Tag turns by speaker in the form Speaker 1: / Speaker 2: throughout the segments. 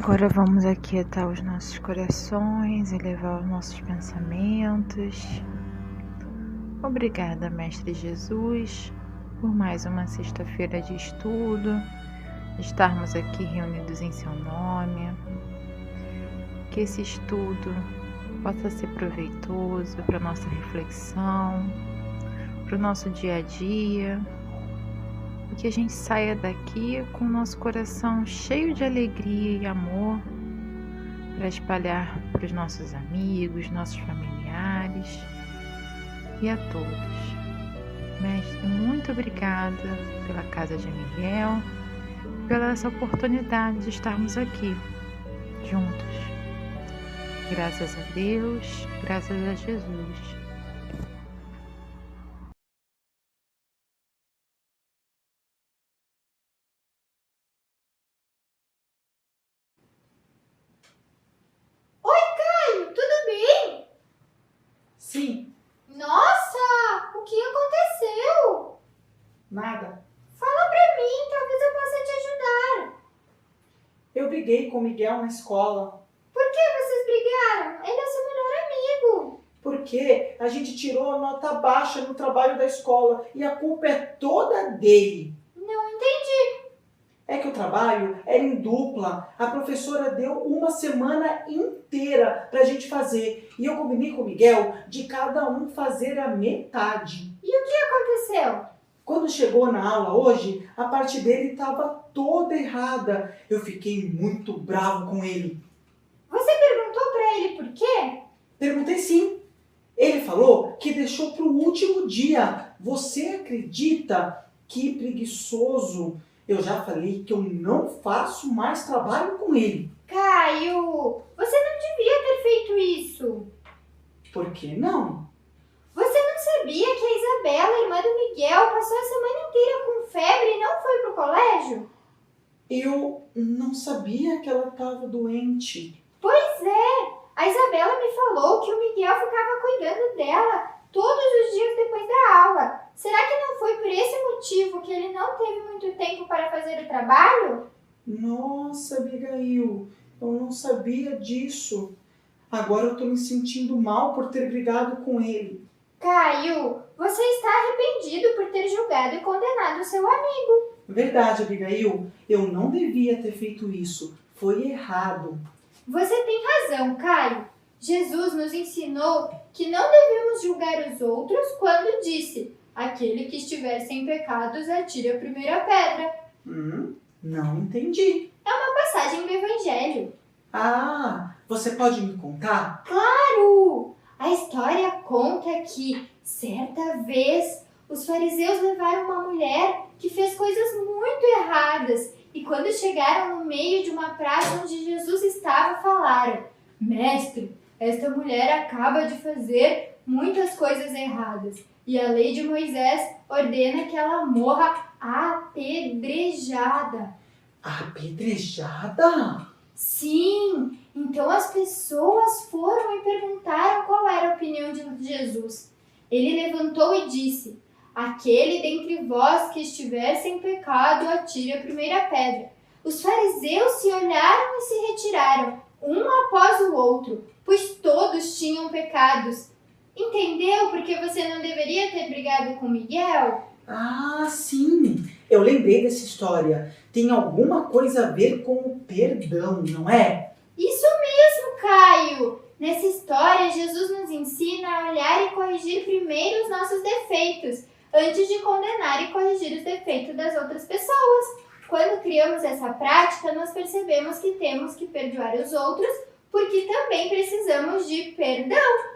Speaker 1: Agora vamos aquietar os nossos corações, elevar os nossos pensamentos. Obrigada, Mestre Jesus, por mais uma sexta-feira de estudo, estarmos aqui reunidos em Seu nome. Que esse estudo possa ser proveitoso para a nossa reflexão, para o nosso dia a dia, e que a gente saia daqui com o nosso coração cheio de alegria e amor para espalhar para os nossos amigos, nossos familiares e a todos. Mestre, muito obrigada pela Casa de Miguel, pela essa oportunidade de estarmos aqui juntos. Graças a Deus, graças a Jesus.
Speaker 2: Sim.
Speaker 3: Nossa, o que aconteceu?
Speaker 2: Nada.
Speaker 3: Fala pra mim, talvez eu possa te ajudar.
Speaker 2: Eu briguei com o Miguel na escola.
Speaker 3: Por que vocês brigaram? Ele é seu melhor amigo.
Speaker 2: Porque a gente tirou a nota baixa no trabalho da escola e a culpa é toda dele.
Speaker 3: Não entendi.
Speaker 2: É que o trabalho era em dupla. A professora deu uma semana inteira pra gente fazer. E eu combinei com o Miguel de cada um fazer a metade.
Speaker 3: E o que aconteceu?
Speaker 2: Quando chegou na aula hoje, a parte dele estava toda errada. Eu fiquei muito bravo com ele.
Speaker 3: Você perguntou pra ele por quê?
Speaker 2: Perguntei sim. Ele falou que deixou para o último dia. Você acredita? Que preguiçoso. Eu já falei que eu não faço mais trabalho com ele.
Speaker 3: Caio, você não devia ter feito isso.
Speaker 2: Por que não?
Speaker 3: Você não sabia que a Isabela, irmã do Miguel, passou a semana inteira com febre e não foi pro colégio?
Speaker 2: Eu não sabia que ela estava doente.
Speaker 3: Pois é, a Isabela me falou que o Miguel ficava cuidando dela todos os dias depois da aula. Será que não foi por esse motivo que ele não teve muito tempo para fazer o trabalho?
Speaker 2: Nossa, Abigail, eu não sabia disso. Agora eu tô me sentindo mal por ter brigado com ele.
Speaker 3: Caio, você está arrependido por ter julgado e condenado seu amigo.
Speaker 2: Verdade, Abigail, eu não devia ter feito isso. Foi errado.
Speaker 3: Você tem razão, Caio. Jesus nos ensinou que não devemos julgar os outros quando disse: aquele que estiver sem pecados, atire a primeira pedra.
Speaker 2: Não entendi.
Speaker 3: É uma passagem do Evangelho.
Speaker 2: Ah, você pode me contar?
Speaker 3: Claro! A história conta que, certa vez, os fariseus levaram uma mulher que fez coisas muito erradas e quando chegaram no meio de uma praça onde Jesus estava, falaram: Mestre, esta mulher acaba de fazer muitas coisas erradas e a lei de Moisés ordena que ela morra apedrejada.
Speaker 2: Apedrejada?
Speaker 3: Sim! Então as pessoas foram e perguntaram qual era a opinião de Jesus. Ele levantou e disse: aquele dentre vós que estiver sem pecado, atire a primeira pedra. Os fariseus se olharam e se retiraram, um após o outro, pois todos tinham pecados. Entendeu por que você não deveria ter brigado com Miguel?
Speaker 2: Ah, sim. Eu lembrei dessa história. Tem alguma coisa a ver com o perdão, não é?
Speaker 3: Isso mesmo, Caio! Nessa história, Jesus nos ensina a olhar e corrigir primeiro os nossos defeitos, antes de condenar e corrigir os defeitos das outras pessoas. Quando criamos essa prática, nós percebemos que temos que perdoar os outros, porque também precisamos de perdão.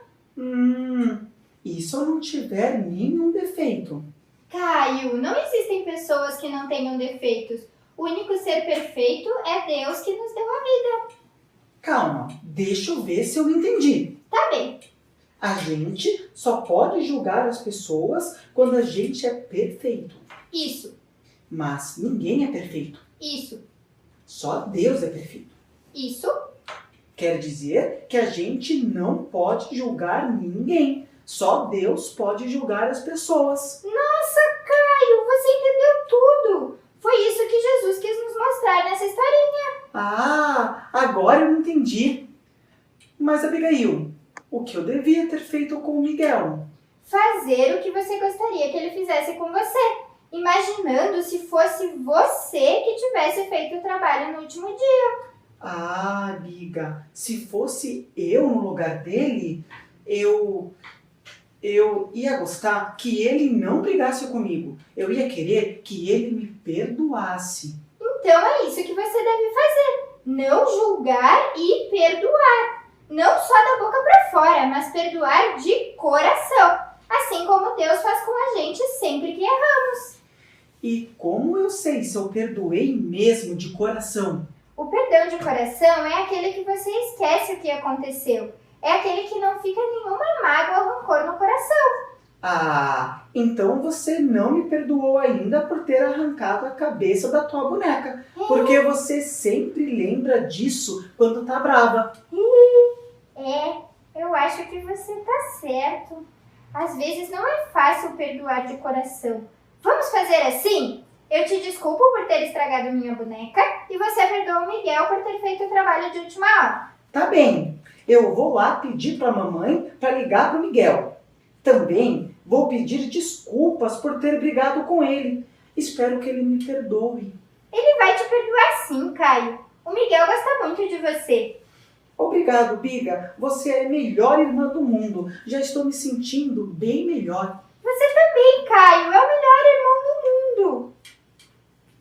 Speaker 2: E se eu não tiver nenhum defeito?
Speaker 3: Caio, não existem pessoas que não tenham defeitos. O único ser perfeito é Deus que nos deu a vida.
Speaker 2: Calma, deixa eu ver se eu entendi.
Speaker 3: Tá bem.
Speaker 2: A gente só pode julgar as pessoas quando a gente é perfeito.
Speaker 3: Isso,
Speaker 2: Mas ninguém é perfeito.
Speaker 3: isso,
Speaker 2: Só Deus é perfeito.
Speaker 3: isso.
Speaker 2: Quer dizer que a gente não pode julgar ninguém. Só Deus pode julgar as pessoas.
Speaker 3: Nossa, Caio, você entendeu tudo. Foi isso que Jesus quis nos mostrar nessa historinha.
Speaker 2: Ah, agora eu entendi. Mas, Abigail, o que eu devia ter feito com o Miguel?
Speaker 3: Fazer o que você gostaria que ele fizesse com você, imaginando se fosse você que tivesse feito o trabalho no último dia.
Speaker 2: Ah, amiga, se fosse eu no lugar dele, eu ia gostar que ele não brigasse comigo. Eu ia querer que ele me perdoasse.
Speaker 3: Então é isso que você deve fazer. Não julgar e perdoar. Não só da boca para fora, mas perdoar de coração. Assim como Deus faz com a gente sempre que erramos.
Speaker 2: E como eu sei se eu perdoei mesmo de coração?
Speaker 3: O perdão de coração é aquele que você esquece o que aconteceu. É aquele que não fica nenhuma mágoa ou rancor no coração.
Speaker 2: Ah, então você não me perdoou ainda por ter arrancado a cabeça da tua boneca. Porque você sempre lembra disso quando tá brava.
Speaker 3: Eu acho que você tá certo. Às vezes não é fácil perdoar de coração. Vamos fazer assim? Eu te desculpo por ter estragado minha boneca e você perdoa o Miguel por ter feito o trabalho de última hora.
Speaker 2: Tá bem, eu vou lá pedir pra mamãe pra ligar pro Miguel. Também vou pedir desculpas por ter brigado com ele. Espero que ele me perdoe.
Speaker 3: Ele vai te perdoar sim, Caio. O Miguel gosta muito de você.
Speaker 2: Obrigado, Biga. Você é a melhor irmã do mundo. Já estou me sentindo bem melhor.
Speaker 3: Você também, Caio. É o melhor irmão do mundo.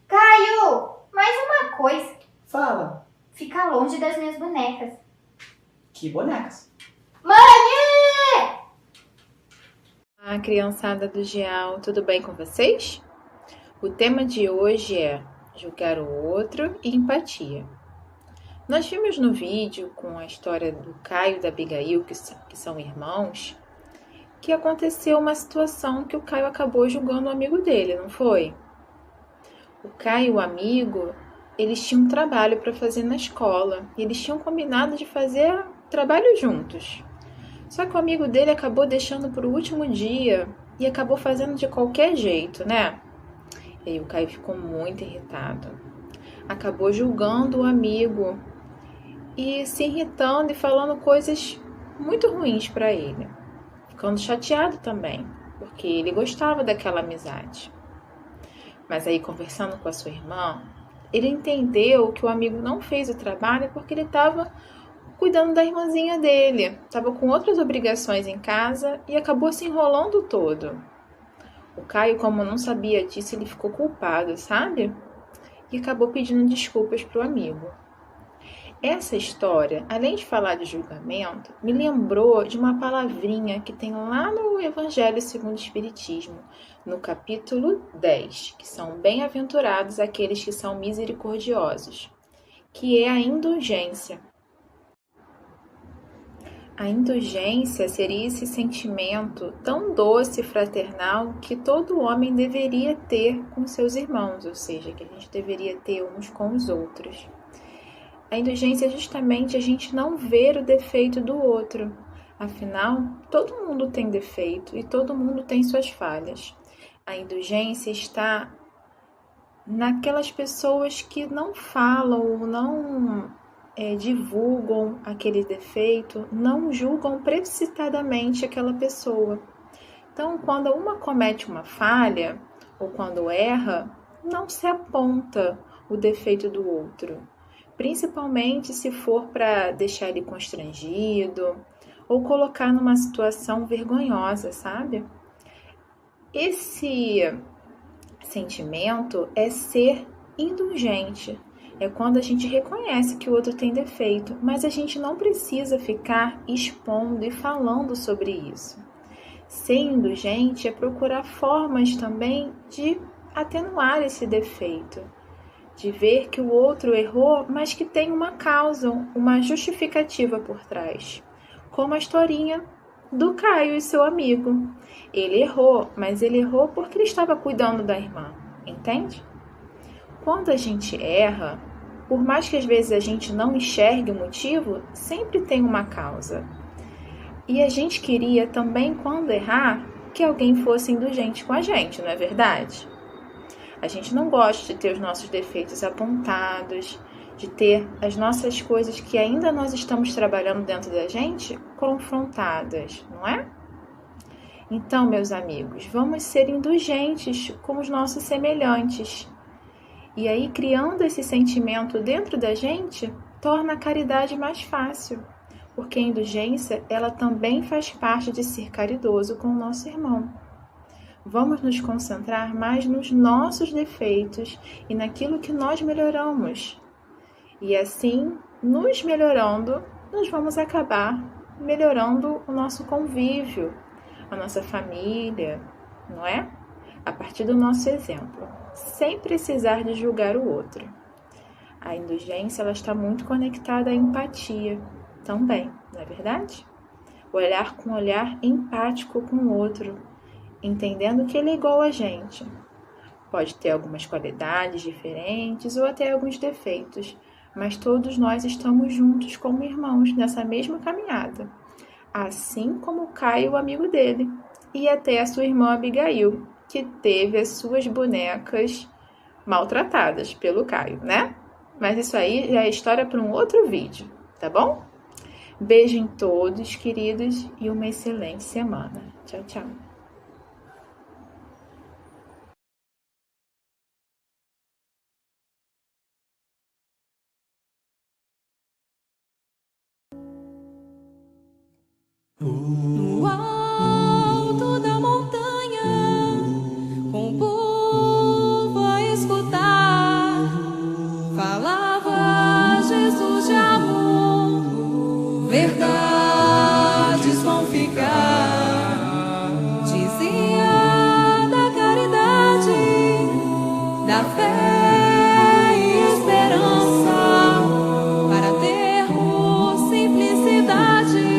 Speaker 3: Caio, mais uma coisa.
Speaker 2: Fala.
Speaker 3: Fica longe das minhas bonecas.
Speaker 2: Que bonecas?
Speaker 3: Mãe!
Speaker 1: Olá, criançada do Geal, tudo bem com vocês? O tema de hoje é julgar o outro e empatia. Nós vimos no vídeo com a história do Caio e da Abigail, que são irmãos, que aconteceu uma situação que o Caio acabou julgando o amigo dele, não foi? O Caio e o amigo, eles tinham um trabalho para fazer na escola e eles tinham combinado de fazer trabalho juntos. Só que o amigo dele acabou deixando para o último dia e acabou fazendo de qualquer jeito, né? E aí o Caio ficou muito irritado. Acabou julgando o amigo e se irritando e falando coisas muito ruins para ele. Ficando chateado também, porque ele gostava daquela amizade. Mas aí, conversando com a sua irmã, ele entendeu que o amigo não fez o trabalho porque ele estava cuidando da irmãzinha dele. Estava com outras obrigações em casa e acabou se enrolando todo. O Caio, como não sabia disso, ele ficou culpado, sabe? E acabou pedindo desculpas para o amigo. Essa história, além de falar de julgamento, me lembrou de uma palavrinha que tem lá no Evangelho segundo o Espiritismo, no capítulo 10, que são bem-aventurados aqueles que são misericordiosos, que é a indulgência. A indulgência seria esse sentimento tão doce e fraternal que todo homem deveria ter com seus irmãos, ou seja, que a gente deveria ter uns com os outros. A indulgência é justamente a gente não ver o defeito do outro. Afinal, todo mundo tem defeito e todo mundo tem suas falhas. A indulgência está naquelas pessoas que não falam ou não divulgam aquele defeito, não julgam precipitadamente aquela pessoa. Então, quando uma comete uma falha ou quando erra, não se aponta o defeito do outro. Principalmente se for para deixar ele constrangido ou colocar numa situação vergonhosa, sabe? Esse sentimento é ser indulgente. É quando a gente reconhece que o outro tem defeito, mas a gente não precisa ficar expondo e falando sobre isso. Ser indulgente é procurar formas também de atenuar esse defeito. De ver que o outro errou, mas que tem uma causa, uma justificativa por trás. Como a historinha do Caio e seu amigo. Ele errou, mas ele errou porque ele estava cuidando da irmã, entende? Quando a gente erra, por mais que às vezes a gente não enxergue o motivo, sempre tem uma causa. E a gente queria também, quando errar, que alguém fosse indulgente com a gente, não é verdade? A gente não gosta de ter os nossos defeitos apontados, de ter as nossas coisas que ainda nós estamos trabalhando dentro da gente confrontadas, não é? Então, meus amigos, vamos ser indulgentes com os nossos semelhantes. E aí, criando esse sentimento dentro da gente, torna a caridade mais fácil, porque a indulgência, ela também faz parte de ser caridoso com o nosso irmão. Vamos nos concentrar mais nos nossos defeitos e naquilo que nós melhoramos. E assim, nos melhorando, nós vamos acabar melhorando o nosso convívio, a nossa família, não é? A partir do nosso exemplo, sem precisar de julgar o outro. A indulgência, ela está muito conectada à empatia também, não é verdade? Olhar com um olhar empático com o outro, entendendo que ele é igual a gente. Pode ter algumas qualidades diferentes ou até alguns defeitos, mas todos nós estamos juntos como irmãos nessa mesma caminhada. Assim como Caio, o amigo dele, e até a sua irmã Abigail, que teve as suas bonecas maltratadas pelo Caio, né? Mas isso aí já é história para um outro vídeo, tá bom? Beijo em todos, queridos, e uma excelente semana. Tchau, tchau.
Speaker 4: No alto da montanha, com o povo a escutar, falava Jesus de amor, verdades vão ficar. Dizia da caridade, da fé e esperança, para termos simplicidade,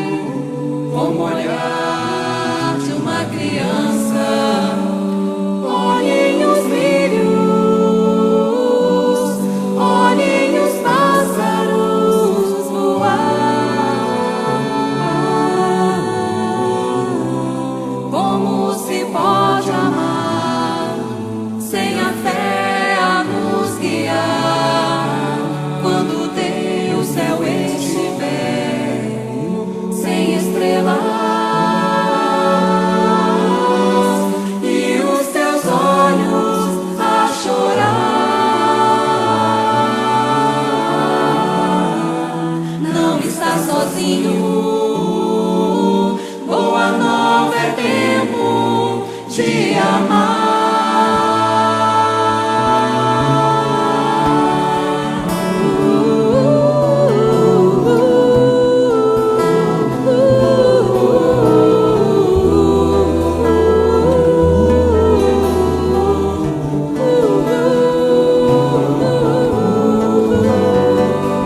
Speaker 4: como o olhar de uma criança. Olhem os lírios, olhem os pássaros voar. Como se pode amar sem a fé a nos guiar? Quando Deus céu estiver sem estrelas e os teus olhos a chorar, não está sozinho. Boa nova é tempo de amar.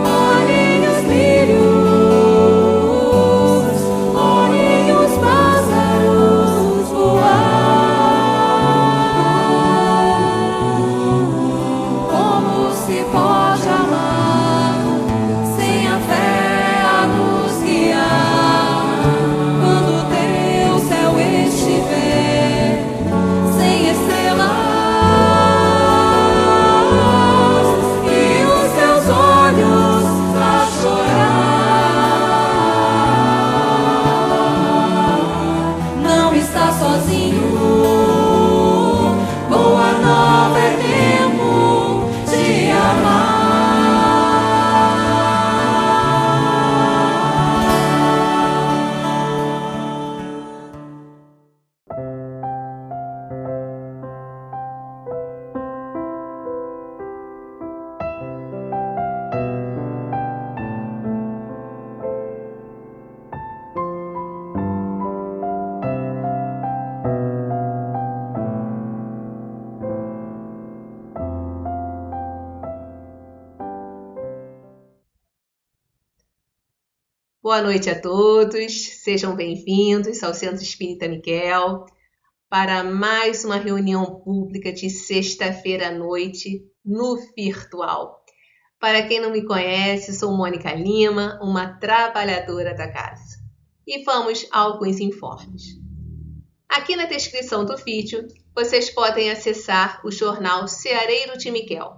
Speaker 4: Olhem os lírios, olhem os pássaros voar. Como se pode amar sem a fé a nos guiar? Quando teu céu estiver sem estrelas e os teus olhos a chorar, não está sozinho. Boa nova é tempo de amar.
Speaker 5: Boa noite a todos, sejam bem-vindos ao Centro Espírita Miguel para mais uma reunião pública de sexta-feira à noite no virtual. Para quem não me conhece, sou Mônica Lima, uma trabalhadora da casa. E vamos a alguns informes. Aqui na descrição do vídeo, vocês podem acessar o jornal Ceareiro de Miguel,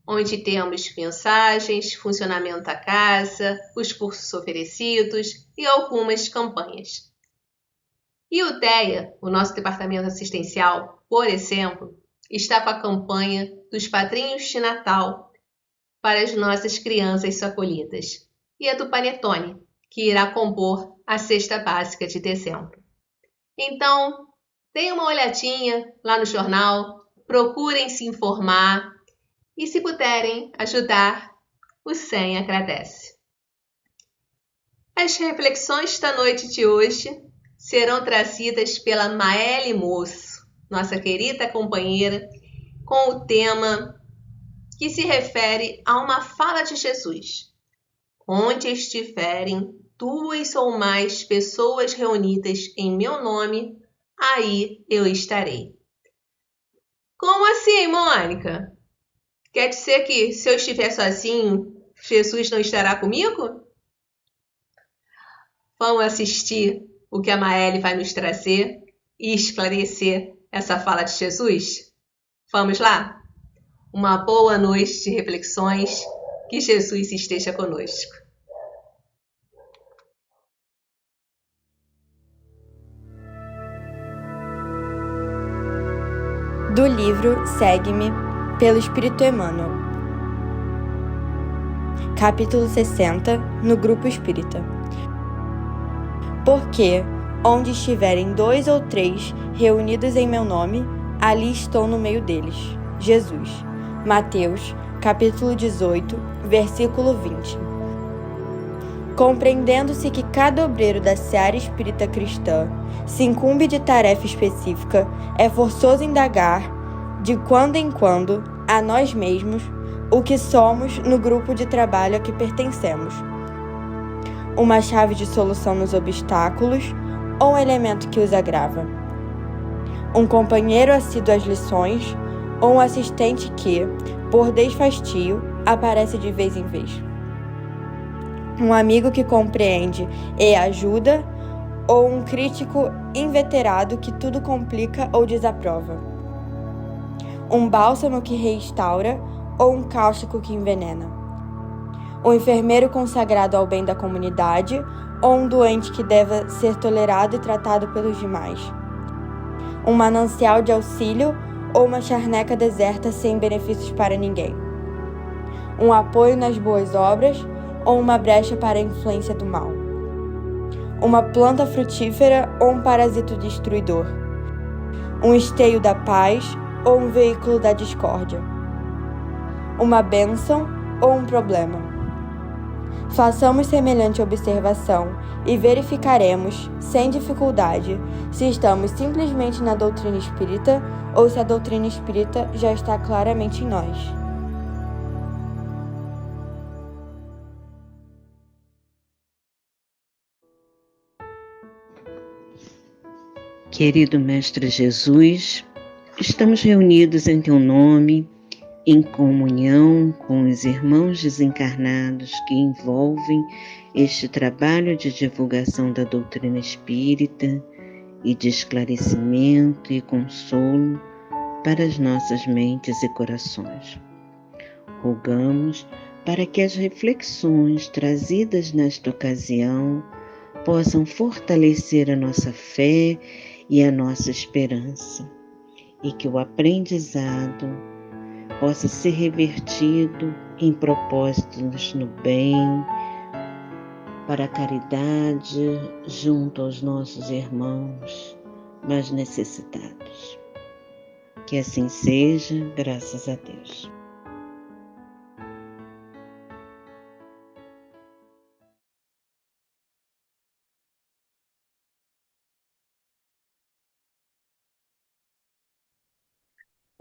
Speaker 5: onde temos mensagens, funcionamento da casa, os cursos oferecidos e algumas campanhas. E o DEA, o nosso departamento assistencial, por exemplo, está com a campanha dos padrinhos de Natal para as nossas crianças acolhidas, e a do Panetone, que irá compor a cesta básica de dezembro. Então, deem uma olhadinha lá no jornal, procurem se informar e, se puderem ajudar, o SEM agradece. As reflexões da noite de hoje serão trazidas pela Maeli Moço, nossa querida companheira, com o tema que se refere a uma fala de Jesus. Onde estiverem 2 ou mais pessoas reunidas em meu nome, aí eu estarei. Como assim, Mônica? Quer dizer que se eu estiver sozinho, Jesus não estará comigo? Vamos assistir o que a Maeli vai nos trazer e esclarecer essa fala de Jesus? Vamos lá? Uma boa noite de reflexões, que Jesus esteja conosco.
Speaker 6: Do livro Segue-me, pelo Espírito Emmanuel. Capítulo 60, no Grupo Espírita. Porque, onde estiverem 2 ou 3 reunidos em meu nome, ali estou no meio deles. Jesus. Mateus, capítulo 18, versículo 20. Compreendendo-se que cada obreiro da seara espírita cristã se incumbe de tarefa específica, é forçoso indagar, de quando em quando, a nós mesmos, o que somos no grupo de trabalho a que pertencemos. Uma chave de solução nos obstáculos ou um elemento que os agrava. Um companheiro assíduo às lições ou um assistente que, por desfastio, aparece de vez em vez. Um amigo que compreende e ajuda, ou um crítico inveterado que tudo complica ou desaprova. Um bálsamo que restaura, ou um cáustico que envenena. Um enfermeiro consagrado ao bem da comunidade, ou um doente que deva ser tolerado e tratado pelos demais. Um manancial de auxílio, ou uma charneca deserta sem benefícios para ninguém. Um apoio nas boas obras, ou uma brecha para a influência do mal. Uma planta frutífera ou um parasito destruidor. Um esteio da paz ou um veículo da discórdia. Uma bênção ou um problema. Façamos semelhante observação e verificaremos, sem dificuldade, se estamos simplesmente na doutrina espírita ou se a doutrina espírita já está claramente em nós.
Speaker 7: Querido Mestre Jesus, estamos reunidos em Teu nome, em comunhão com os irmãos desencarnados que envolvem este trabalho de divulgação da doutrina espírita e de esclarecimento e consolo para as nossas mentes e corações. Rogamos para que as reflexões trazidas nesta ocasião possam fortalecer a nossa fé e a nossa esperança, e que o aprendizado possa ser revertido em propósitos no bem, para a caridade junto aos nossos irmãos mais necessitados. Que assim seja, graças a Deus.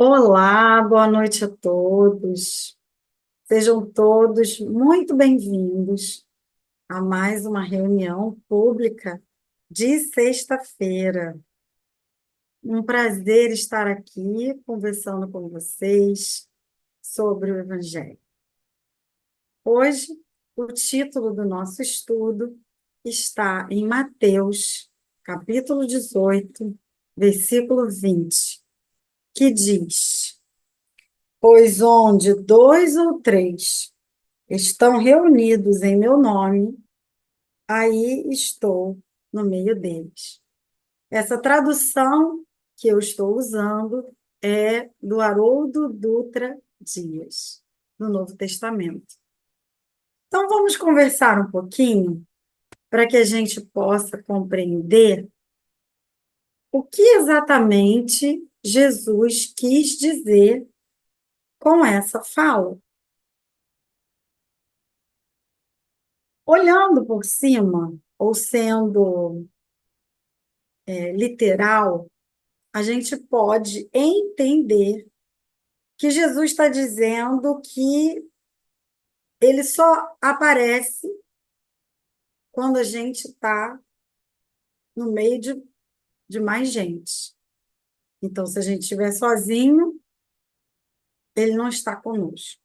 Speaker 8: Olá, boa noite a todos. Sejam todos muito bem-vindos a mais uma reunião pública de sexta-feira. Um prazer estar aqui conversando com vocês sobre o Evangelho. Hoje, o título do nosso estudo está em Mateus, capítulo 18, versículo 20, que diz: Pois onde dois ou três estão reunidos em meu nome, aí estou no meio deles. Essa tradução que eu estou usando é do Haroldo Dutra Dias, no Novo Testamento. Então, vamos conversar um pouquinho para que a gente possa compreender o que exatamente Jesus quis dizer com essa fala. Olhando por cima, ou sendo literal, a gente pode entender que Jesus está dizendo que ele só aparece quando a gente está no meio de mais gente. Então, se a gente estiver sozinho, ele não está conosco.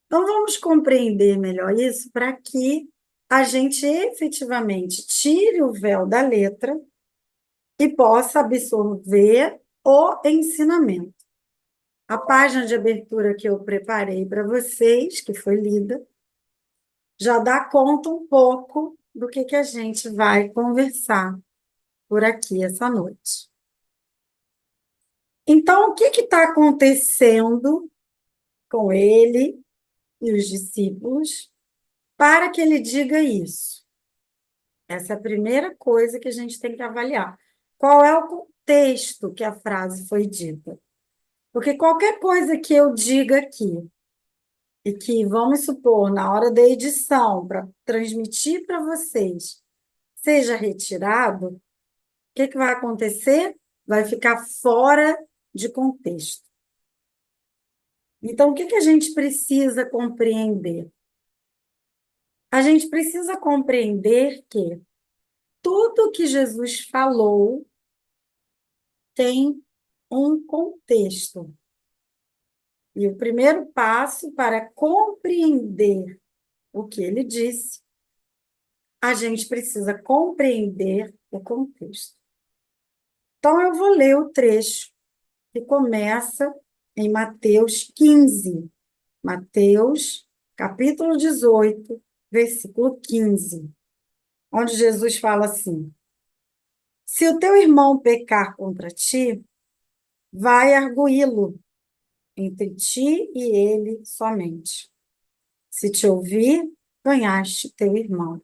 Speaker 8: Então, vamos compreender melhor isso para que a gente efetivamente tire o véu da letra e possa absorver o ensinamento. A página de abertura que eu preparei para vocês, que foi lida, já dá conta um pouco do que a gente vai conversar por aqui essa noite. Então, o que está acontecendo com ele e os discípulos para que ele diga isso? Essa é a primeira coisa que a gente tem que avaliar. Qual é o contexto que a frase foi dita? Porque qualquer coisa que eu diga aqui, e que, vamos supor, na hora da edição, para transmitir para vocês, seja retirado, o que vai acontecer? Vai ficar fora de contexto. Então, o que a gente precisa compreender? A gente precisa compreender que tudo que Jesus falou tem um contexto. E o primeiro passo para compreender o que ele disse, a gente precisa compreender o contexto. Então, eu vou ler o trecho que começa em Mateus 15. Mateus, capítulo 18, versículo 15, onde Jesus fala assim: se o teu irmão pecar contra ti, vai arguí-lo entre ti e ele somente. Se te ouvir, ganhaste teu irmão.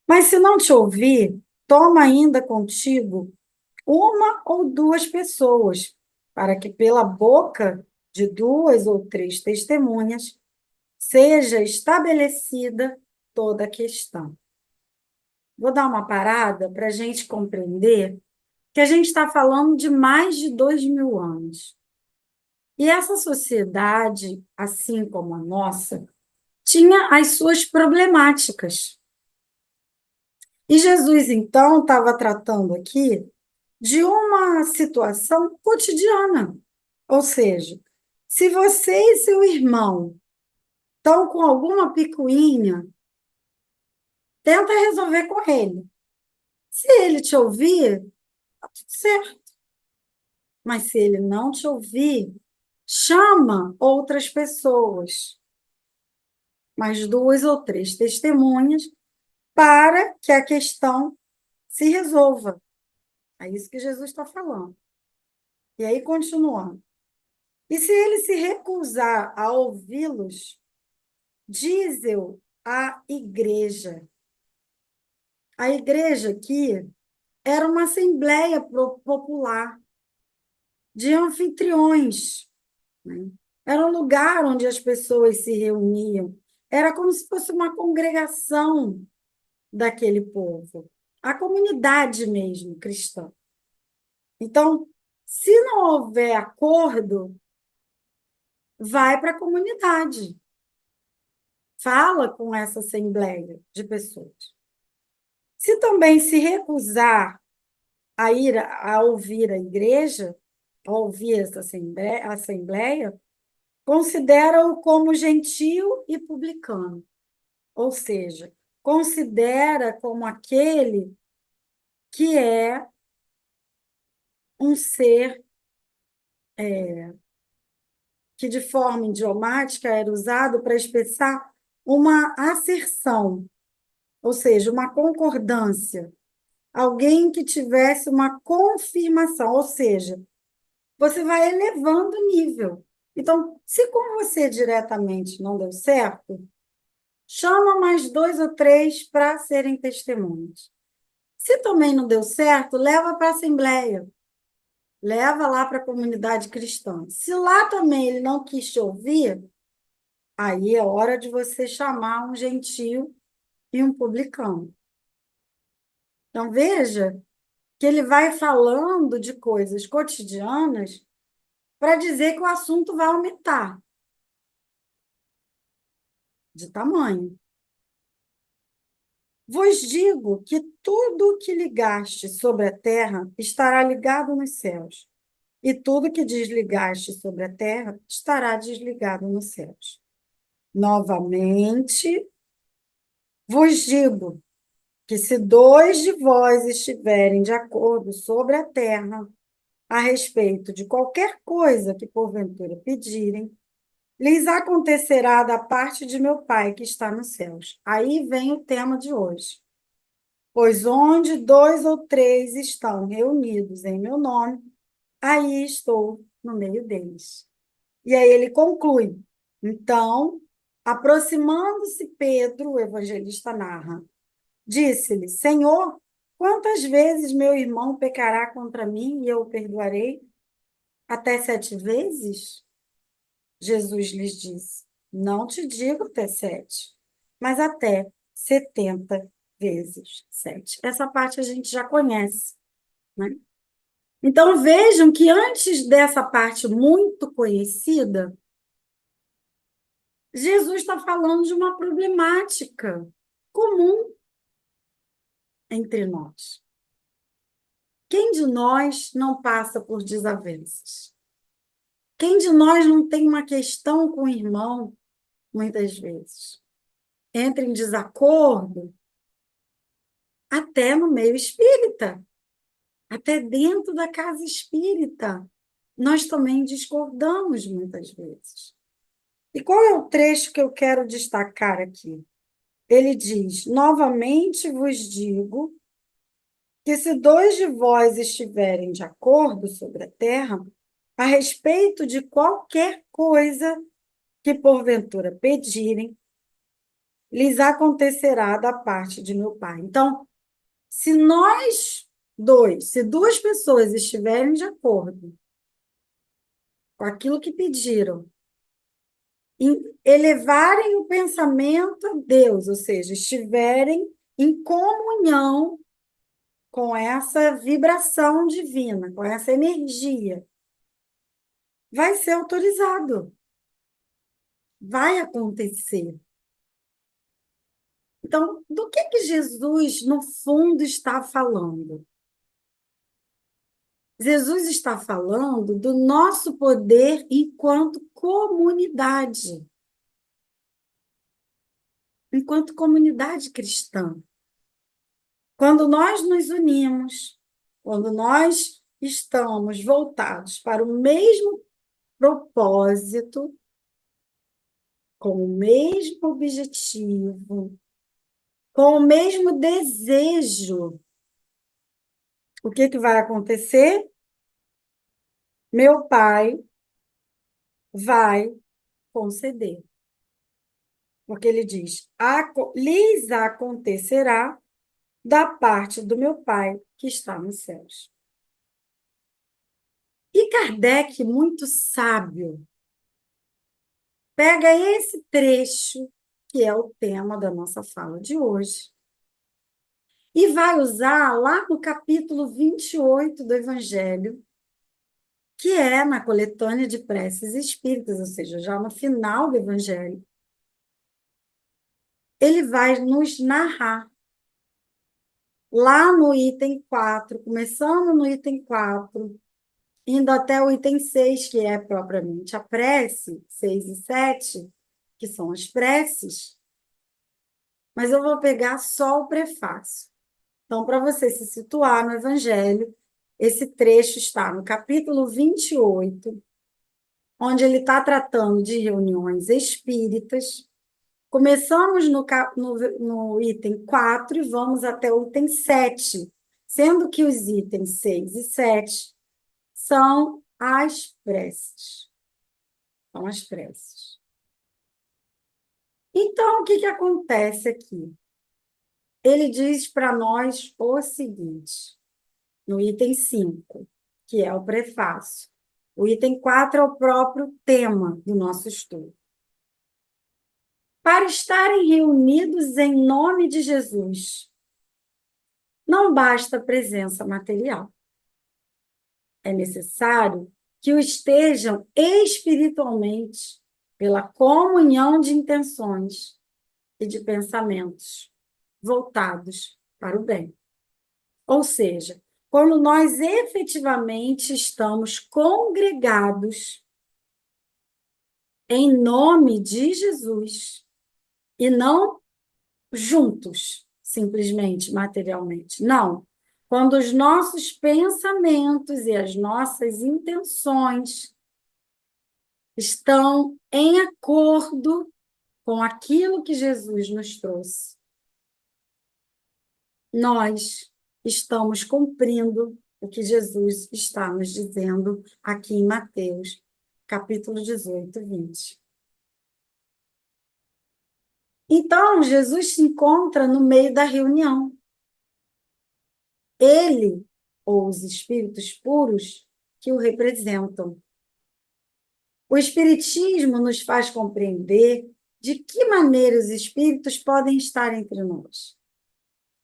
Speaker 8: Mas se não te ouvir, toma ainda contigo uma ou duas pessoas, para que pela boca de duas ou três testemunhas seja estabelecida toda a questão. Vou dar uma parada para a gente compreender que a gente está falando de mais de 2000 anos. E essa sociedade, assim como a nossa, tinha as suas problemáticas. E Jesus, então, estava tratando aqui de uma situação cotidiana. Ou seja, se você e seu irmão estão com alguma picuinha, tenta resolver com ele. Se ele te ouvir, tá tudo certo. Mas se ele não te ouvir, chama outras pessoas, mais duas ou três testemunhas, para que a questão se resolva. É isso que Jesus está falando. E aí, continuando. E se ele se recusar a ouvi-los, diz-eu à igreja. A igreja aqui era uma assembleia popular de anfitriões, né? Era um lugar onde as pessoas se reuniam. Era como se fosse uma congregação daquele povo, a comunidade mesmo cristã. Então, se não houver acordo, vai para a comunidade. Fala com essa assembleia de pessoas. Se também se recusar a ir a ouvir a igreja, a ouvir essa assembleia, considera-o como gentio e publicano. Ou seja, considera como aquele que é um ser que de forma idiomática era usado para expressar uma asserção, ou seja, uma concordância. Alguém que tivesse uma confirmação, ou seja, você vai elevando o nível. Então, se com você diretamente não deu certo, chama mais 2 ou 3 para serem testemunhas. Se também não deu certo, leva para a assembleia. Leva lá para a comunidade cristã. Se lá também ele não quis te ouvir, aí é hora de você chamar um gentio e um publicano. Então, veja que ele vai falando de coisas cotidianas para dizer que o assunto vai aumentar de tamanho. Vos digo que tudo o que ligaste sobre a terra estará ligado nos céus, e tudo que desligaste sobre a terra estará desligado nos céus. Novamente, vos digo que se 2 de vós estiverem de acordo sobre a terra, a respeito de qualquer coisa que porventura pedirem, lhes acontecerá da parte de meu Pai que está nos céus. Aí vem o tema de hoje. Pois onde 2 ou 3 estão reunidos em meu nome, aí estou no meio deles. E aí ele conclui. Então, aproximando-se Pedro, o evangelista narra, disse-lhe, Senhor, quantas vezes meu irmão pecará contra mim e eu o perdoarei? Até 7 vezes? Jesus lhes disse, não te digo até 7, mas até 70 vezes 7. Essa parte a gente já conhece, né? Então, vejam que antes dessa parte muito conhecida, Jesus está falando de uma problemática comum entre nós. Quem de nós não passa por desavenças? Quem de nós não tem uma questão com o irmão, muitas vezes? Entra em desacordo até no meio espírita, até dentro da casa espírita. Nós também discordamos muitas vezes. E qual é o trecho que eu quero destacar aqui? Ele diz, novamente vos digo que se 2 de vós estiverem de acordo sobre a terra, a respeito de qualquer coisa que porventura pedirem, lhes acontecerá da parte de meu Pai. Então, se se 2 pessoas estiverem de acordo com aquilo que pediram, elevarem o pensamento a Deus, ou seja, estiverem em comunhão com essa vibração divina, com essa energia, vai ser autorizado. Vai acontecer. Então, do que Jesus, no fundo, está falando? Jesus está falando do nosso poder enquanto comunidade cristã. Quando nós nos unimos, quando nós estamos voltados para o mesmo propósito, com o mesmo objetivo, com o mesmo desejo, o que vai acontecer? Meu Pai vai conceder. Porque ele diz, lhes acontecerá da parte do meu Pai que está nos céus. E Kardec, muito sábio, pega esse trecho, que é o tema da nossa fala de hoje, e vai usar lá no capítulo 28 do Evangelho, que é na coletânea de preces espíritas, ou seja, já no final do Evangelho, ele vai nos narrar, lá no item 4, começando no item 4, indo até o item 6, que é propriamente a prece, 6 e 7, que são as preces, mas eu vou pegar só o prefácio. Então, para você se situar no Evangelho, esse trecho está no capítulo 28, onde ele está tratando de reuniões espíritas. Começamos no item 4 e vamos até o item 7, sendo que os itens 6 e 7 são as preces. São as preces. Então, o que acontece aqui? Ele diz para nós o seguinte, no item 5, que é o prefácio. O item 4 é o próprio tema do nosso estudo. Para estarem reunidos em nome de Jesus, não basta a presença material. É necessário que o estejam espiritualmente pela comunhão de intenções e de pensamentos voltados para o bem. Ou seja, quando nós efetivamente estamos congregados em nome de Jesus e não juntos, simplesmente, materialmente. Não. Quando os nossos pensamentos e as nossas intenções estão em acordo com aquilo que Jesus nos trouxe, nós estamos cumprindo o que Jesus está nos dizendo aqui em Mateus, capítulo 18, 20. Então, Jesus se encontra no meio da reunião. Ele, ou os espíritos puros, que o representam. O Espiritismo nos faz compreender de que maneira os espíritos podem estar entre nós.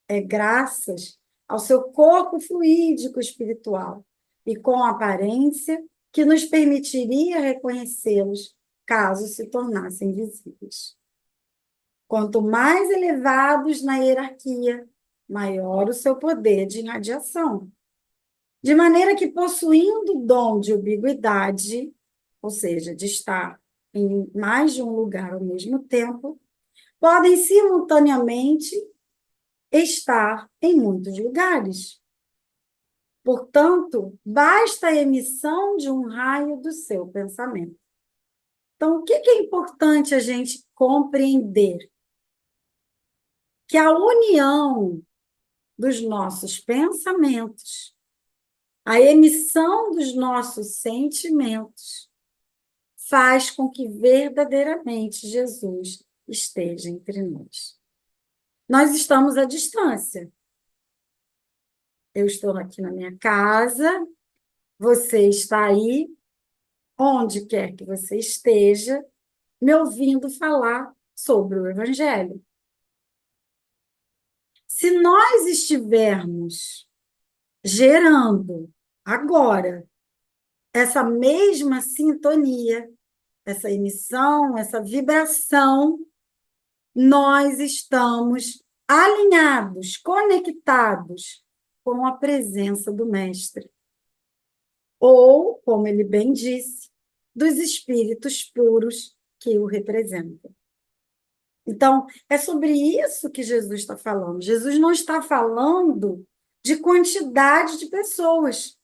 Speaker 8: É graças ao seu corpo fluídico espiritual e com aparência que nos permitiria reconhecê-los caso se tornassem visíveis. Quanto mais elevados na hierarquia, maior o seu poder de irradiação. De maneira que, possuindo o dom de ubiguidade, ou seja, de estar em mais de um lugar ao mesmo tempo, podem simultaneamente estar em muitos lugares. Portanto, basta a emissão de um raio do seu pensamento. Então, o que é importante a gente compreender? Que a união dos nossos pensamentos, a emissão dos nossos sentimentos, faz com que verdadeiramente Jesus esteja entre nós. Nós estamos à distância. Eu estou aqui na minha casa, você está aí, onde quer que você esteja, me ouvindo falar sobre o Evangelho. Se nós estivermos gerando agora essa mesma sintonia, essa emissão, essa vibração, nós estamos alinhados, conectados com a presença do Mestre. Ou, como ele bem disse, dos espíritos puros que o representam. Então, é sobre isso que Jesus está falando. Jesus não está falando de quantidade de pessoas.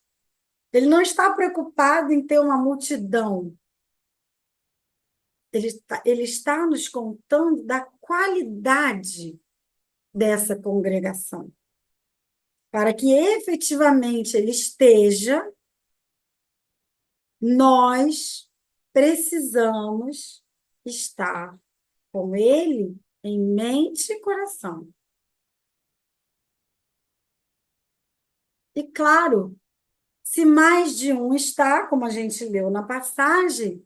Speaker 8: Ele não está preocupado em ter uma multidão. Ele está nos contando da qualidade dessa congregação. Para que efetivamente ele esteja, nós precisamos estar com ele em mente e coração. E claro, se mais de um está, como a gente leu na passagem,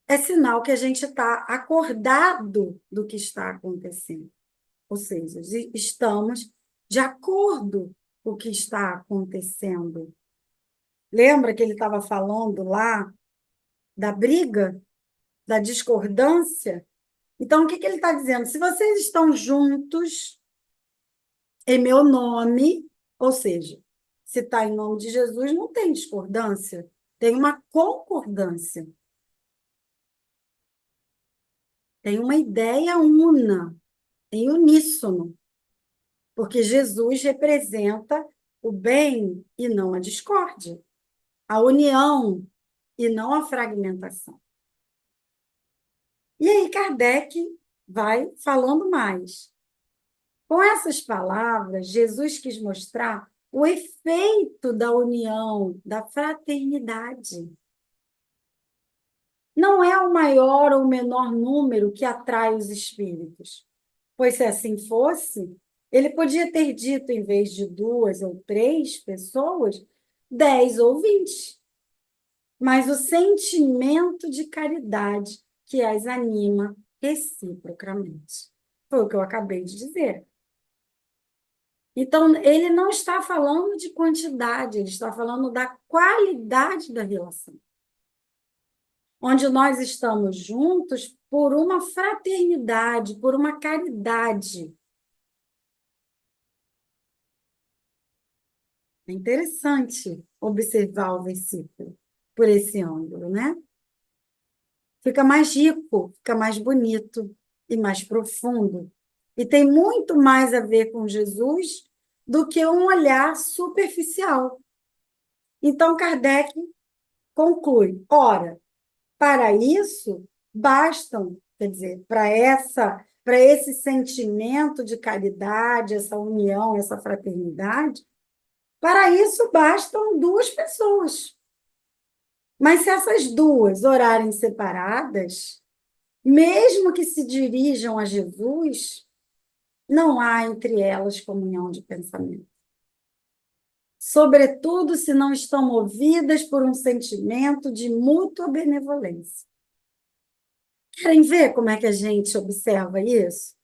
Speaker 8: é sinal que a gente está acordado do que está acontecendo. Ou seja, estamos de acordo com o que está acontecendo. Lembra que ele estava falando lá da briga, da discordância? Então, o que ele está dizendo? Se vocês estão juntos em meu nome, ou seja, se está em nome de Jesus, não tem discordância, tem uma concordância. Tem uma ideia una, em uníssono, porque Jesus representa o bem e não a discórdia, a união e não a fragmentação. E aí Kardec vai falando mais. Com essas palavras, Jesus quis mostrar o efeito da união, da fraternidade. Não é o maior ou menor número que atrai os espíritos, pois se assim fosse, ele podia ter dito, em vez de 2 ou 3 pessoas, 10 ou 20. Mas o sentimento de caridade que as anima reciprocamente. Foi o que eu acabei de dizer. Então, ele não está falando de quantidade, ele está falando da qualidade da relação. Onde nós estamos juntos por uma fraternidade, por uma caridade. É interessante observar o versículo por esse ângulo, né? Fica mais rico, fica mais bonito e mais profundo. E tem muito mais a ver com Jesus do que um olhar superficial. Então, Kardec conclui: ora, para isso, bastam, quer dizer, para esse sentimento de caridade, essa união, essa fraternidade, para isso bastam 2 pessoas. Mas se essas 2 orarem separadas, mesmo que se dirijam a Jesus, não há entre elas comunhão de pensamento. Sobretudo se não estão movidas por um sentimento de mútua benevolência. Querem ver como é que a gente observa isso?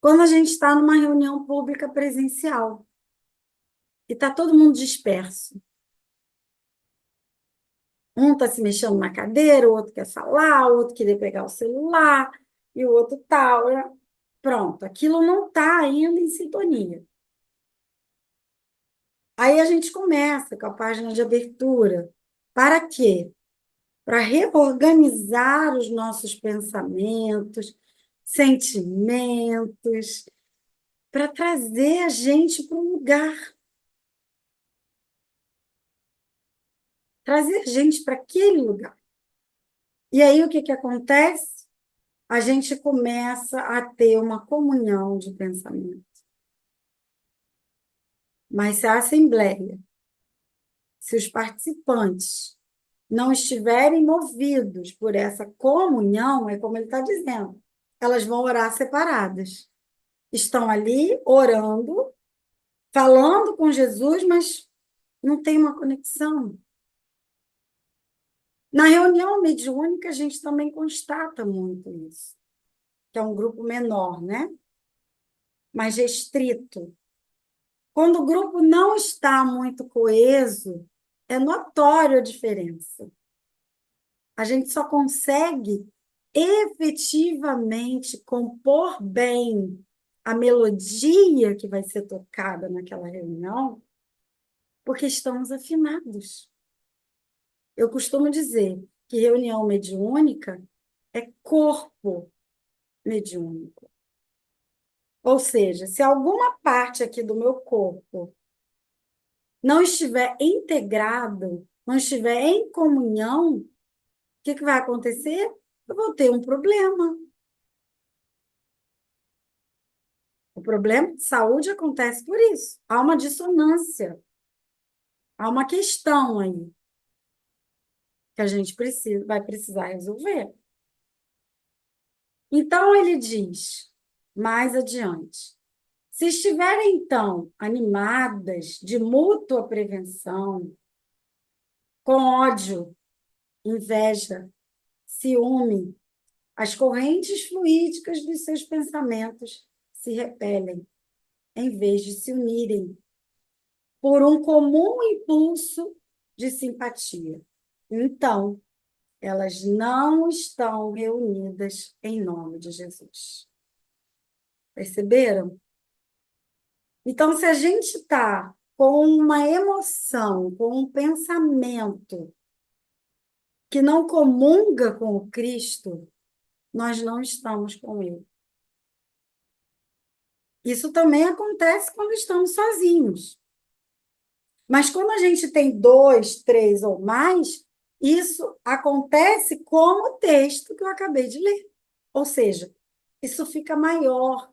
Speaker 8: Quando a gente está numa reunião pública presencial e está todo mundo disperso. Um está se mexendo na cadeira, o outro quer falar, o outro queria pegar o celular, e o outro tal. Pronto, aquilo não está ainda em sintonia. Aí a gente começa com a página de abertura. Para quê? Para reorganizar os nossos pensamentos, sentimentos, para trazer a gente para um lugar. Trazer a gente para aquele lugar. E aí o que acontece? A gente começa a ter uma comunhão de pensamento. Mas se a assembleia, se os participantes não estiverem movidos por essa comunhão, é como ele está dizendo, elas vão orar separadas. Estão ali orando, falando com Jesus, mas não tem uma conexão. Na reunião mediúnica, a gente também constata muito isso, que é um grupo menor, né? Mais restrito. Quando o grupo não está muito coeso, é notório a diferença. A gente só consegue efetivamente compor bem a melodia que vai ser tocada naquela reunião, porque estamos afinados. Eu costumo dizer que reunião mediúnica é corpo mediúnico. Ou seja, se alguma parte aqui do meu corpo não estiver integrado, não estiver em comunhão, o que vai acontecer? Eu vou ter um problema. O problema de saúde acontece por isso. Há uma dissonância. Há uma questão aí que a gente vai precisar resolver. Então, ele diz, mais adiante, se estiverem, então, animadas de mútua prevenção, com ódio, inveja, ciúme, as correntes fluídicas dos seus pensamentos se repelem, em vez de se unirem, por um comum impulso de simpatia. Então, elas não estão reunidas em nome de Jesus. Perceberam? Então, se a gente está com uma emoção, com um pensamento que não comunga com o Cristo, nós não estamos com Ele. Isso também acontece quando estamos sozinhos. Mas quando a gente tem 2, 3 ou mais, Isso acontece como o texto que eu acabei de ler. Ou seja, isso fica maior,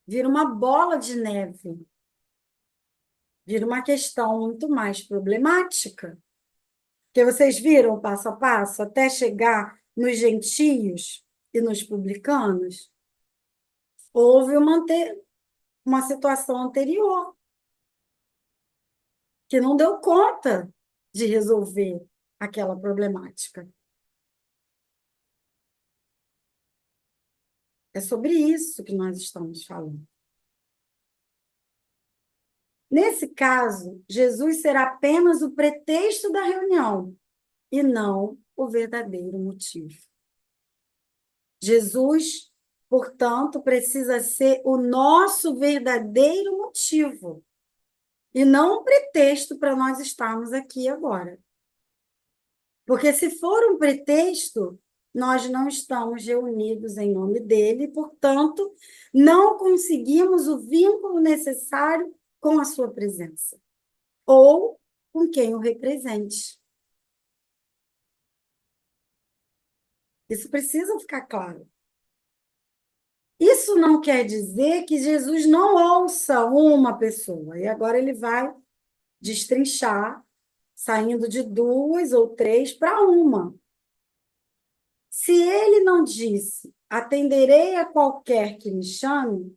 Speaker 8: vira uma bola de neve, vira uma questão muito mais problemática. Porque vocês viram passo a passo até chegar nos gentios e nos publicanos? Houve uma situação anterior que não deu conta de resolver aquela problemática. É sobre isso que nós estamos falando. Nesse caso, Jesus será apenas o pretexto da reunião e não o verdadeiro motivo. Jesus, portanto, precisa ser o nosso verdadeiro motivo e não um pretexto para nós estarmos aqui agora. Porque se for um pretexto, nós não estamos reunidos em nome dele, portanto, não conseguimos o vínculo necessário com a sua presença ou com quem o represente. Isso precisa ficar claro. Isso não quer dizer que Jesus não ouça uma pessoa, e agora ele vai destrinchar, saindo de 2 ou 3 para uma. Se ele não disse, atenderei a qualquer que me chame,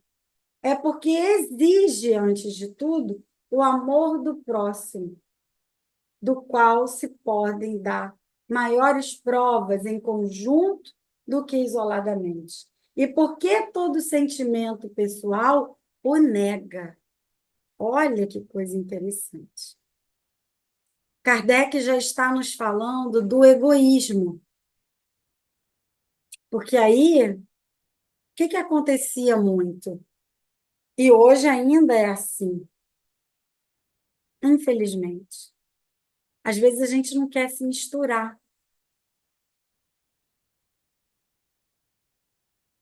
Speaker 8: é porque exige, antes de tudo, o amor do próximo, do qual se podem dar maiores provas em conjunto do que isoladamente. E porque todo sentimento pessoal o nega. Olha que coisa interessante. Kardec já está nos falando do egoísmo. Porque aí, o que acontecia muito? E hoje ainda é assim, infelizmente. Às vezes a gente não quer se misturar.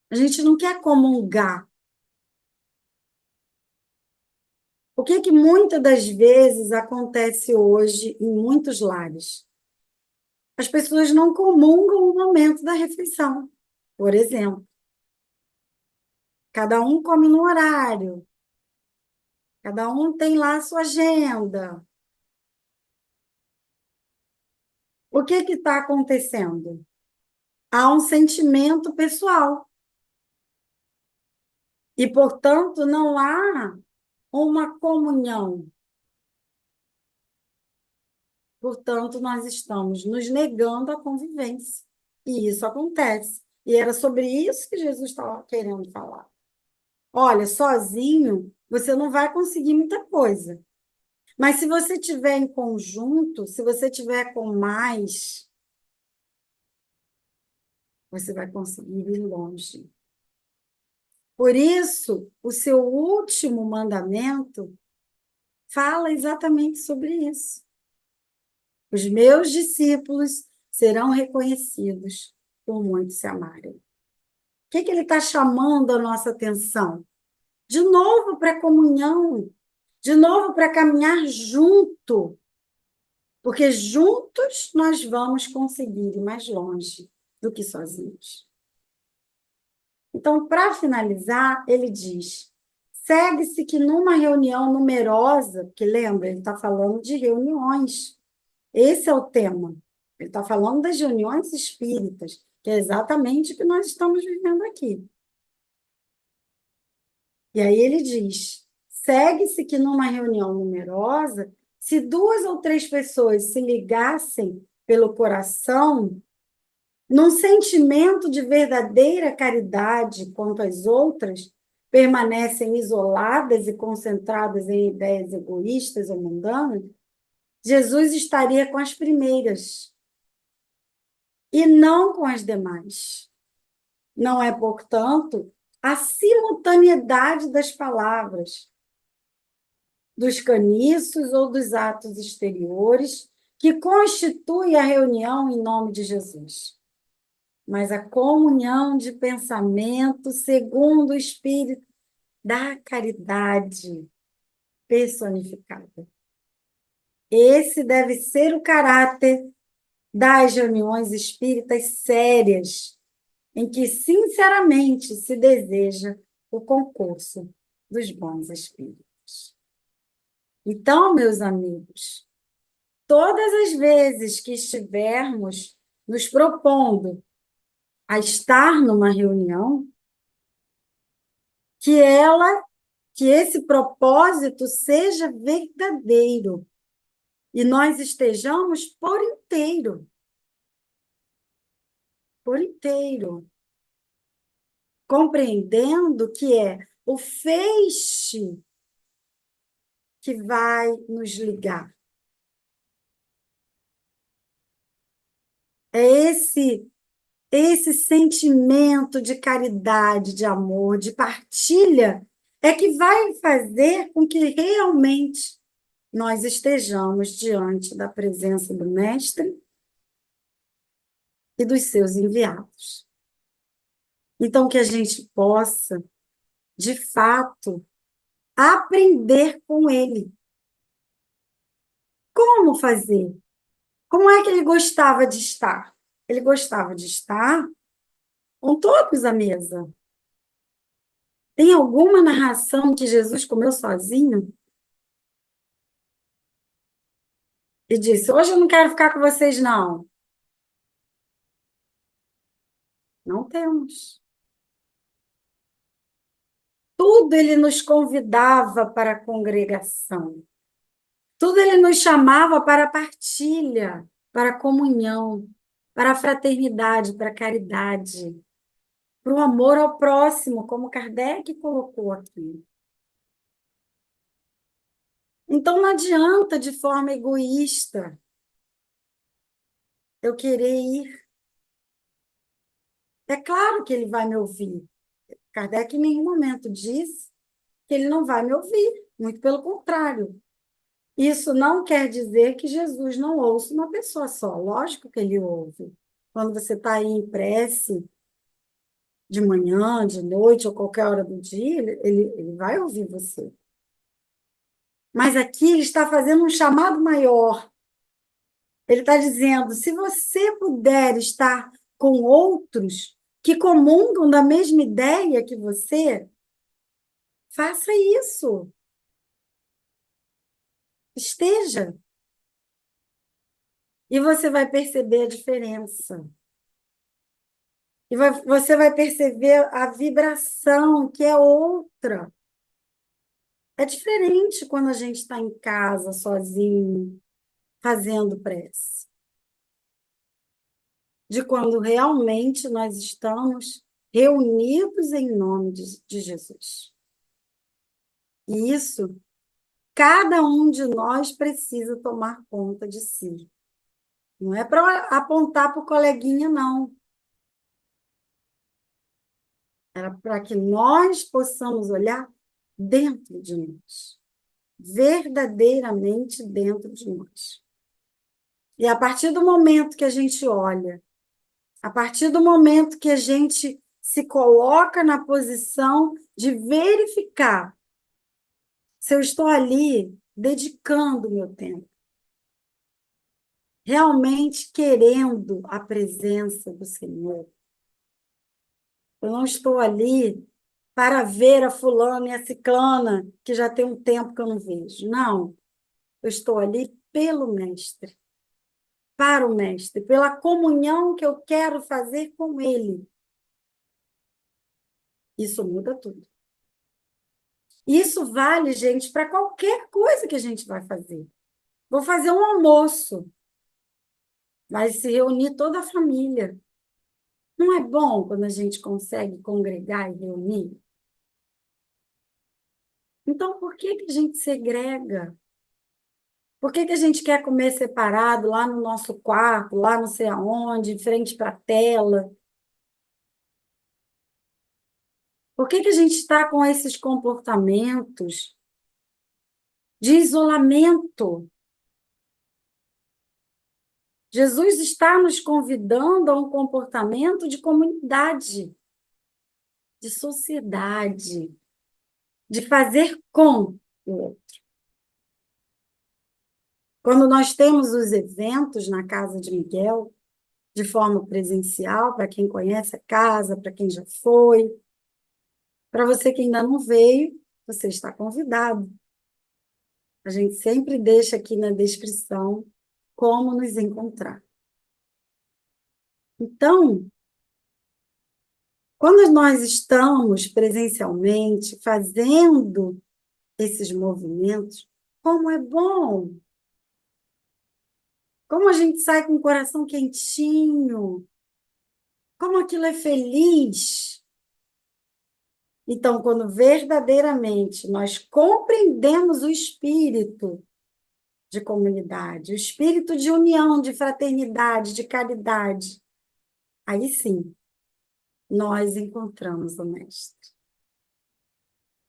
Speaker 8: A gente não quer comungar. O que muitas das vezes acontece hoje em muitos lares? As pessoas não comungam o momento da refeição, por exemplo. Cada um come no horário, cada um tem lá a sua agenda. O que está acontecendo? Há um sentimento pessoal. E, portanto, não há uma comunhão. Portanto, nós estamos nos negando a convivência. E isso acontece. E era sobre isso que Jesus estava querendo falar. Olha, sozinho, você não vai conseguir muita coisa. Mas se você tiver em conjunto, se você tiver com mais, você vai conseguir ir longe. Por isso, o seu último mandamento fala exatamente sobre isso. Os meus discípulos serão reconhecidos por muitos se amarem. O que ele está chamando a nossa atenção? De novo para a comunhão, de novo para caminhar junto, porque juntos nós vamos conseguir ir mais longe do que sozinhos. Então, para finalizar, ele diz: segue-se que numa reunião numerosa, porque lembra, ele está falando de reuniões, esse é o tema. Ele está falando das reuniões espíritas, que é exatamente o que nós estamos vivendo aqui. E aí ele diz: segue-se que numa reunião numerosa, se 2 ou 3 pessoas se ligassem pelo coração, num sentimento de verdadeira caridade quanto às outras, permanecem isoladas e concentradas em ideias egoístas ou mundanas, Jesus estaria com as primeiras e não com as demais. Não é, portanto, a simultaneidade das palavras, dos caniços ou dos atos exteriores que constitui a reunião em nome de Jesus, mas a comunhão de pensamento segundo o Espírito da caridade personificada. Esse deve ser o caráter das reuniões espíritas sérias, em que, sinceramente, se deseja o concurso dos bons espíritos. Então, meus amigos, todas as vezes que estivermos nos propondo a estar numa reunião, que esse propósito seja verdadeiro e nós estejamos por inteiro, compreendendo que é o feixe que vai nos ligar. É esse sentimento de caridade, de amor, de partilha, é que vai fazer com que realmente nós estejamos diante da presença do Mestre e dos seus enviados. Então, que a gente possa, de fato, aprender com ele. Como fazer? Como é que ele gostava de estar? Ele gostava de estar com todos à mesa. Tem alguma narração que Jesus comeu sozinho? E disse, hoje eu não quero ficar com vocês, não. Não temos. Tudo ele nos convidava para a congregação. Tudo ele nos chamava para a partilha, para a comunhão, para a fraternidade, para a caridade, para o amor ao próximo, como Kardec colocou aqui. Então, não adianta, de forma egoísta, eu querer ir. É claro que ele vai me ouvir. Kardec em nenhum momento disse que ele não vai me ouvir, muito pelo contrário. Isso não quer dizer que Jesus não ouça uma pessoa só. Lógico que ele ouve. Quando você está aí em prece, de manhã, de noite, ou qualquer hora do dia, ele vai ouvir você. Mas aqui ele está fazendo um chamado maior. Ele está dizendo, se você puder estar com outros que comungam da mesma ideia que você, faça isso. Esteja. E você vai perceber a diferença. E você vai perceber a vibração, que é outra. É diferente quando a gente está em casa, sozinho, fazendo prece. De quando realmente nós estamos reunidos em nome de Jesus. E isso, cada um de nós precisa tomar conta de si. Não é para apontar para o coleguinha, não. Era para que nós possamos olhar dentro de nós. Verdadeiramente dentro de nós. E a partir do momento que a gente olha, a partir do momento que a gente se coloca na posição de verificar se eu estou ali dedicando o meu tempo, realmente querendo a presença do Senhor. Eu não estou ali para ver a fulana e a ciclana, que já tem um tempo que eu não vejo. Não. Eu estou ali pelo Mestre, para o Mestre, pela comunhão que eu quero fazer com Ele. Isso muda tudo. Isso vale, gente, para qualquer coisa que a gente vai fazer. Vou fazer um almoço. Vai se reunir toda a família. Não é bom quando a gente consegue congregar e reunir? Então, por que a gente segrega? Por que a gente quer comer separado, lá no nosso quarto, lá não sei aonde, em frente para a tela? Por que a gente está com esses comportamentos de isolamento? Jesus está nos convidando a um comportamento de comunidade, de sociedade, de fazer com o outro. Quando nós temos os eventos na casa de Miguel, de forma presencial, para quem conhece a casa, para quem já foi, para você que ainda não veio, você está convidado. A gente sempre deixa aqui na descrição como nos encontrar. Então, quando nós estamos presencialmente fazendo esses movimentos, como é bom! Como a gente sai com o coração quentinho, como aquilo é feliz. Então, quando verdadeiramente nós compreendemos o espírito de comunidade, o espírito de união, de fraternidade, de caridade, aí sim, nós encontramos o Mestre.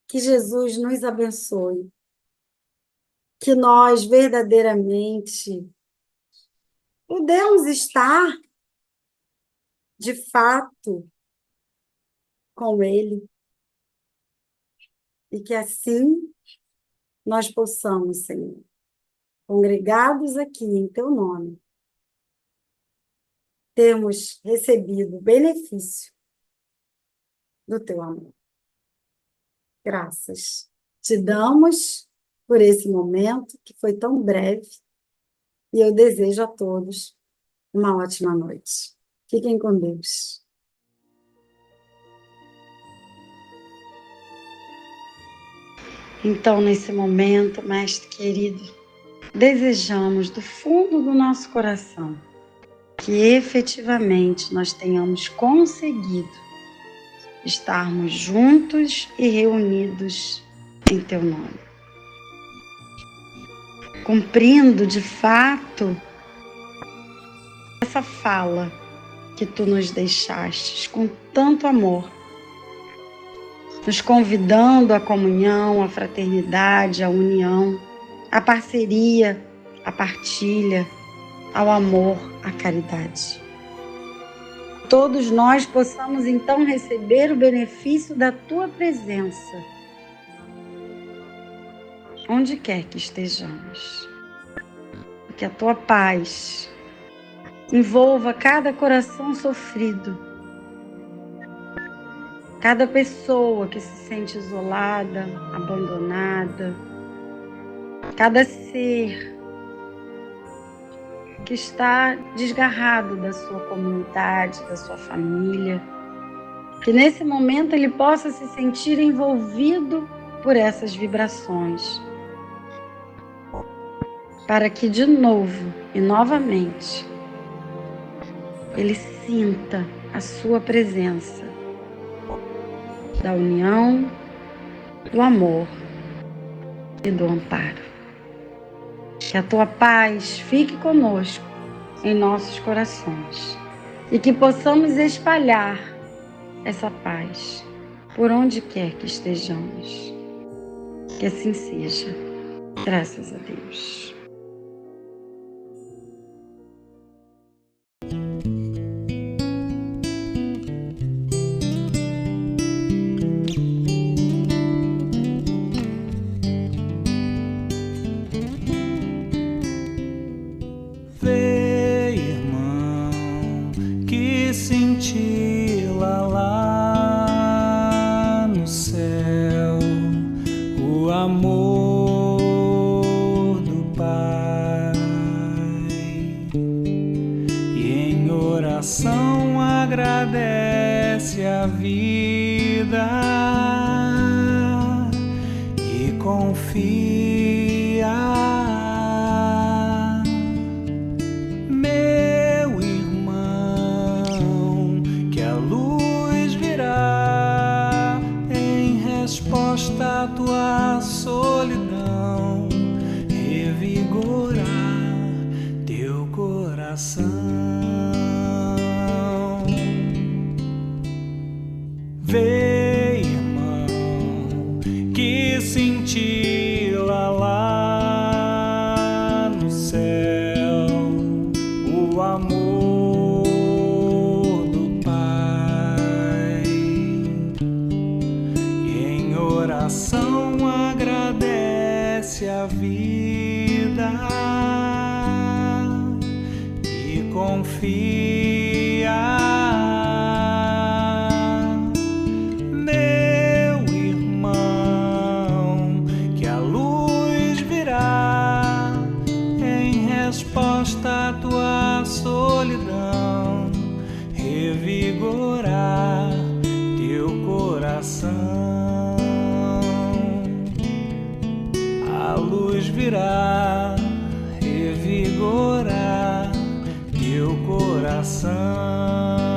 Speaker 8: Que Jesus nos abençoe, que nós verdadeiramente podemos estar, de fato, com Ele, e que assim nós possamos, Senhor, congregados aqui em Teu nome, termos recebido o benefício do Teu amor. Graças te damos por esse momento que foi tão breve, e eu desejo a todos uma ótima noite. Fiquem com Deus. Então, nesse momento, Mestre querido, desejamos do fundo do nosso coração que efetivamente nós tenhamos conseguido estarmos juntos e reunidos em Teu nome, cumprindo de fato essa fala que Tu nos deixastes com tanto amor, nos convidando à comunhão, à fraternidade, à união, à parceria, à partilha, ao amor, à caridade. Todos nós possamos então receber o benefício da Tua presença, onde quer que estejamos. Que a Tua paz envolva cada coração sofrido, cada pessoa que se sente isolada, abandonada, cada ser que está desgarrado da sua comunidade, da sua família, que nesse momento ele possa se sentir envolvido por essas vibrações, para que de novo e novamente ele sinta a sua presença da união, do amor e do amparo. Que a Tua paz fique conosco em nossos corações e que possamos espalhar essa paz por onde quer que estejamos. Que assim seja. Graças a Deus.
Speaker 9: Cintila lá no céu, o amor do Pai, e em oração agradece a vida e confia. A tua solidão revigorar teu coração. Vê, irmão, que cintila lá no céu o amor do Pai, e em oração agradece a vida confia, meu irmão, que a luz virá em resposta à tua solidão, revigorar teu coração. A luz virá revigorar teu coração.